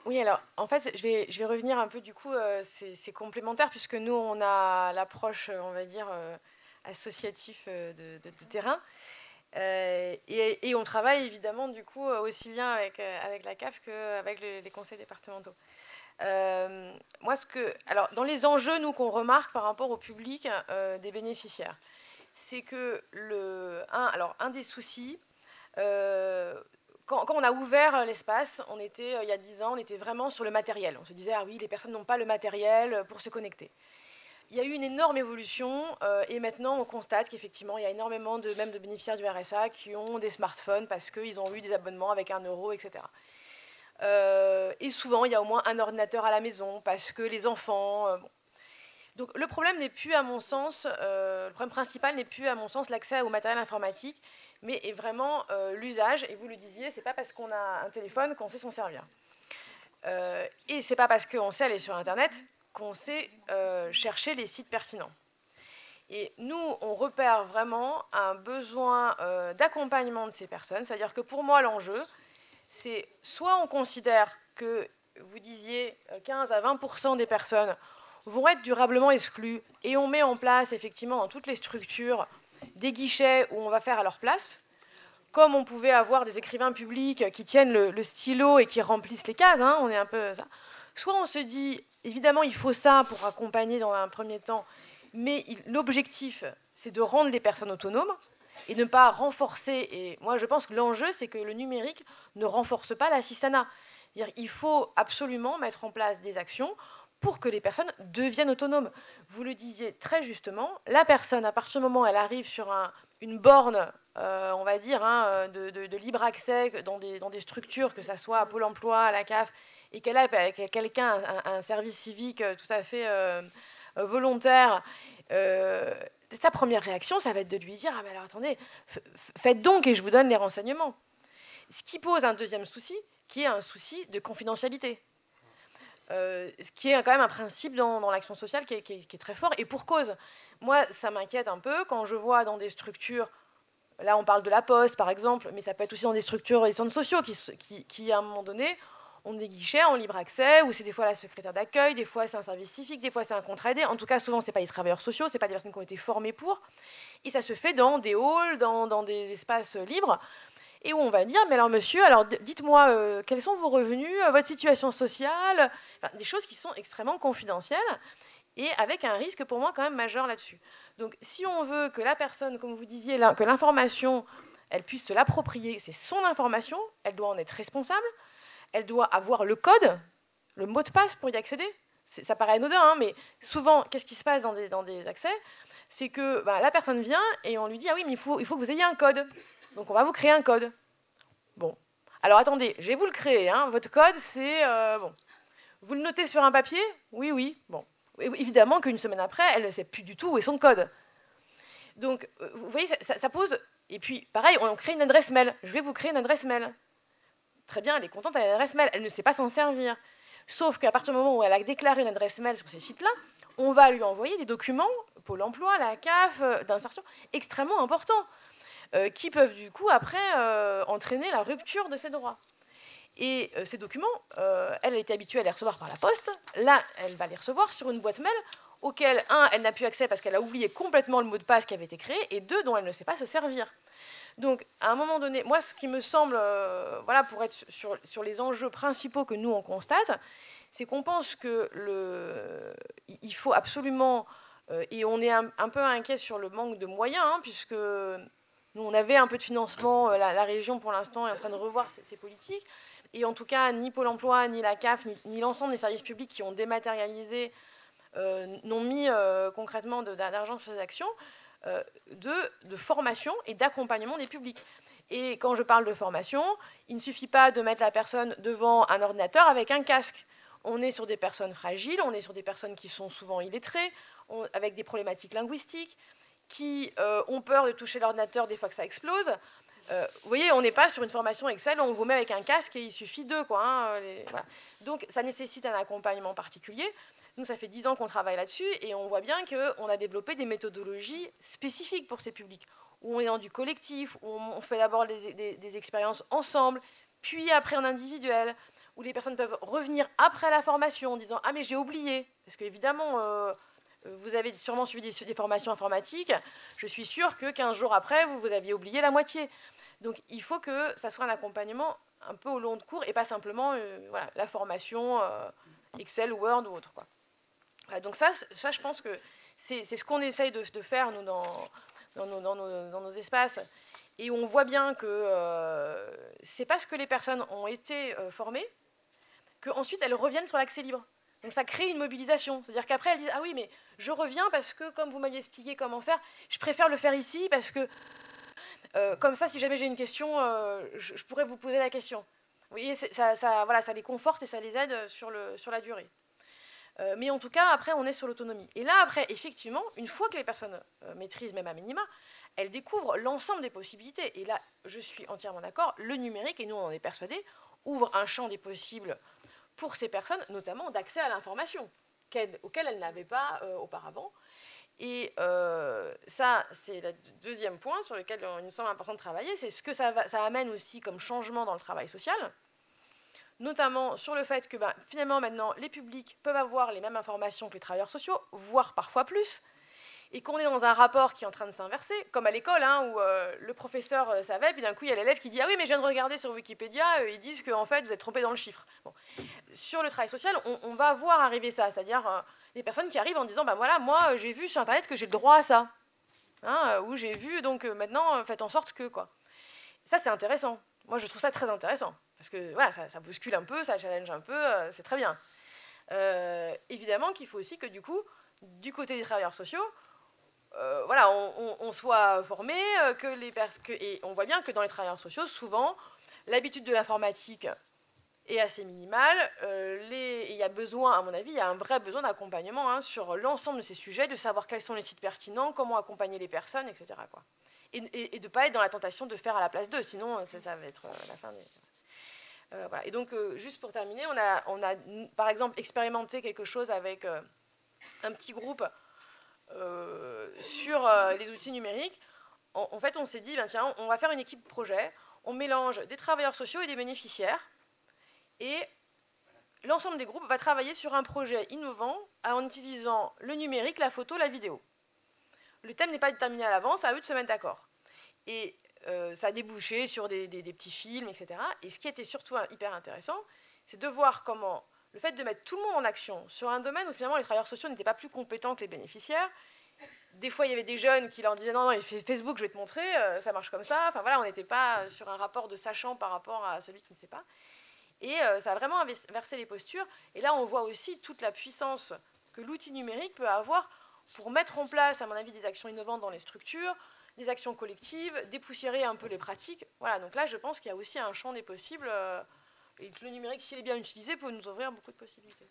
Oui, alors en fait, je vais revenir un peu du coup, c'est complémentaire puisque nous, on a l'approche, on va dire, associatif de terrain. Et on travaille évidemment du coup aussi bien avec la CAF qu'avec les conseils départementaux. Moi, alors dans les enjeux, nous, qu'on remarque par rapport au public des bénéficiaires, c'est que alors, un des soucis, euh, quand on a ouvert l'espace, il y a 10 ans, on était vraiment sur le matériel. On se disait, ah oui, les personnes n'ont pas le matériel pour se connecter. Il y a eu une énorme évolution et maintenant on constate qu'effectivement il y a énormément même de bénéficiaires du RSA qui ont des smartphones parce qu'ils ont eu des abonnements avec 1 euro, etc. Et souvent il y a au moins un ordinateur à la maison parce que les enfants. Bon. Donc le problème n'est plus à mon sens, le problème principal n'est plus à mon sens l'accès au matériel informatique, mais est vraiment l'usage. Et vous le disiez, c'est pas parce qu'on a un téléphone qu'on sait s'en servir. Et c'est pas parce qu'on sait aller sur Internet qu'on sait chercher les sites pertinents. Et nous, on repère vraiment un besoin d'accompagnement de ces personnes. C'est-à-dire que pour moi, l'enjeu, c'est soit on considère que, vous disiez, 15 à 20% des personnes vont être durablement exclues, et on met en place, effectivement, dans toutes les structures, des guichets où on va faire à leur place, comme on pouvait avoir des écrivains publics qui tiennent le stylo et qui remplissent les cases, hein, on est un peu ça. Soit on se dit, évidemment, il faut ça pour accompagner dans un premier temps, mais l'objectif, c'est de rendre les personnes autonomes et ne pas renforcer. Et moi, je pense que l'enjeu, c'est que le numérique ne renforce pas l'assistanat. Il faut absolument mettre en place des actions pour que les personnes deviennent autonomes. Vous le disiez très justement, la personne, à partir du moment où elle arrive sur une borne, on va dire, hein, de libre accès dans des structures, que ce soit à Pôle emploi, à la CAF, et qu'elle a quelqu'un, un service civique tout à fait volontaire, sa première réaction, ça va être de lui dire, ah mais alors attendez, faites donc et je vous donne les renseignements. Ce qui pose un deuxième souci, qui est un souci de confidentialité. Ce qui est quand même un principe dans l'action sociale qui est très fort, et pour cause. Moi, ça m'inquiète un peu quand je vois dans des structures, là on parle de la Poste par exemple, mais ça peut être aussi dans des structures et centres sociaux qui à un moment donné, ont des guichets en libre accès, où c'est des fois la secrétaire d'accueil, des fois c'est un service civique, des fois c'est un contrat aidé. En tout cas, souvent, c'est pas des travailleurs sociaux, c'est pas des personnes qui ont été formées pour. Et ça se fait dans des halls, dans des espaces libres, et où on va dire, mais alors monsieur, alors dites-moi, quels sont vos revenus, votre situation sociale, enfin, des choses qui sont extrêmement confidentielles, et avec un risque pour moi quand même majeur là-dessus. Donc si on veut que la personne, comme vous disiez, que l'information, elle puisse se l'approprier, c'est son information, elle doit en être responsable, elle doit avoir le code, le mot de passe pour y accéder. Ça paraît anodin, hein, mais souvent, qu'est-ce qui se passe dans des accès? C'est que la personne vient et on lui dit, ah oui, mais il faut que vous ayez un code. Donc on va vous créer un code. Bon. Alors attendez, je vais vous le créer. Hein. Votre code, c'est... bon. Vous le notez sur un papier? Oui, oui. Bon. Évidemment qu'une semaine après, elle ne sait plus du tout où est son code. Donc, vous voyez, ça pose... Et puis, pareil, on crée une adresse mail. Je vais vous créer une adresse mail. Très bien, elle est contente, elle a une adresse mail. Elle ne sait pas s'en servir. Sauf qu'à partir du moment où elle a déclaré une adresse mail sur ces sites-là, on va lui envoyer des documents, Pôle emploi, la CAF, d'insertion, extrêmement importants, qui peuvent du coup après entraîner la rupture de ses droits. Et ces documents, elle était habituée à les recevoir par la poste. Là, elle va les recevoir sur une boîte mail auquel, un, elle n'a plus accès parce qu'elle a oublié complètement le mot de passe qui avait été créé, et deux, dont elle ne sait pas se servir. Donc, à un moment donné, moi, ce qui me semble, voilà, pour être sur les enjeux principaux que nous, on constate, c'est qu'on pense que il faut absolument, et on est un peu inquiet sur le manque de moyens, hein, puisque nous, on avait un peu de financement, la région, pour l'instant, est en train de revoir ses politiques, et en tout cas, ni Pôle emploi, ni la CAF, ni l'ensemble des services publics qui ont dématérialisé n'ont mis concrètement d'argent sur ces actions de formation et d'accompagnement des publics. Et quand je parle de formation, il ne suffit pas de mettre la personne devant un ordinateur avec un casque. On est sur des personnes fragiles, on est sur des personnes qui sont souvent illettrées, avec des problématiques linguistiques, qui ont peur de toucher l'ordinateur des fois que ça explose. Vous voyez, on n'est pas sur une formation Excel où on vous met avec un casque et il suffit d'eux, quoi. Hein, voilà. Donc, ça nécessite un accompagnement particulier. Nous, ça fait 10 ans qu'on travaille là-dessus et on voit bien qu'on a développé des méthodologies spécifiques pour ces publics, où on est dans du collectif, où on fait d'abord des expériences ensemble, puis après en individuel, où les personnes peuvent revenir après la formation en disant « Ah, mais j'ai oublié ». Parce qu'évidemment, vous avez sûrement suivi des formations informatiques. Je suis sûre que 15 jours après, vous aviez oublié la moitié. Donc, il faut que ça soit un accompagnement un peu au long de cours et pas simplement voilà, la formation Excel, Word ou autre, quoi. Voilà, donc ça, je pense que c'est ce qu'on essaye de faire, nous, dans nos espaces. Et on voit bien que c'est parce que les personnes ont été formées qu'ensuite elles reviennent sur l'accès libre. Donc ça crée une mobilisation. C'est-à-dire qu'après elles disent « Ah oui, mais je reviens parce que comme vous m'aviez expliqué comment faire, je préfère le faire ici parce que comme ça, si jamais j'ai une question, je pourrais vous poser la question. » Vous voyez, voilà, ça les conforte et ça les aide sur la durée. Mais en tout cas, après, on est sur l'autonomie. Et là, après, effectivement, une fois que les personnes maîtrisent même à minima, elles découvrent l'ensemble des possibilités. Et là, je suis entièrement d'accord, le numérique, et nous on en est persuadés, ouvre un champ des possibles pour ces personnes, notamment d'accès à l'information, auquel elles n'avaient pas auparavant. Et ça, c'est le deuxième point sur lequel il nous semble important de travailler, c'est ce que ça amène aussi comme changement dans le travail social, notamment sur le fait que finalement maintenant les publics peuvent avoir les mêmes informations que les travailleurs sociaux, voire parfois plus, et qu'on est dans un rapport qui est en train de s'inverser, comme à l'école, où le professeur savait, puis d'un coup il y a l'élève qui dit « Ah oui, mais je viens de regarder sur Wikipédia, ils disent qu'en fait vous êtes trompé dans le chiffre. » Bon. Sur le travail social, on va voir arriver ça, c'est-à-dire des personnes qui arrivent en disant « Voilà, moi j'ai vu sur Internet que j'ai le droit à ça. Ou j'ai vu, donc maintenant faites en sorte que... » quoi. Ça c'est intéressant. Moi je trouve ça très intéressant. Parce que voilà, ça bouscule un peu, ça challenge un peu, c'est très bien. Évidemment qu'il faut aussi que du coup, du côté des travailleurs sociaux, voilà, on soit formé, et on voit bien que dans les travailleurs sociaux, souvent, l'habitude de l'informatique est assez minimale. Il y a besoin, à mon avis, il y a un vrai besoin d'accompagnement sur l'ensemble de ces sujets, de savoir quels sont les sites pertinents, comment accompagner les personnes, etc., quoi. Et de ne pas être dans la tentation de faire à la place d'eux, sinon ça va être la fin des... Voilà. Et donc, juste pour terminer, on a par exemple expérimenté quelque chose avec un petit groupe sur les outils numériques. En fait, on s'est dit, tiens, on va faire une équipe projet, on mélange des travailleurs sociaux et des bénéficiaires, et l'ensemble des groupes va travailler sur un projet innovant en utilisant le numérique, la photo, la vidéo. Le thème n'est pas déterminé à l'avance, à eux de se mettre d'accord. Et ça a débouché sur des petits films, etc. Et ce qui était surtout hyper intéressant, c'est de voir comment le fait de mettre tout le monde en action sur un domaine où finalement les travailleurs sociaux n'étaient pas plus compétents que les bénéficiaires. Des fois, il y avait des jeunes qui leur disaient « Non, Facebook, je vais te montrer, ça marche comme ça. » Enfin voilà, on n'était pas sur un rapport de sachant par rapport à celui qui ne sait pas. Et ça a vraiment inversé les postures. Et là, on voit aussi toute la puissance que l'outil numérique peut avoir pour mettre en place, à mon avis, des actions innovantes dans les structures, des actions collectives, dépoussiérer un peu les pratiques. Voilà, donc là, je pense qu'il y a aussi un champ des possibles et que le numérique, s'il est bien utilisé, peut nous ouvrir beaucoup de possibilités.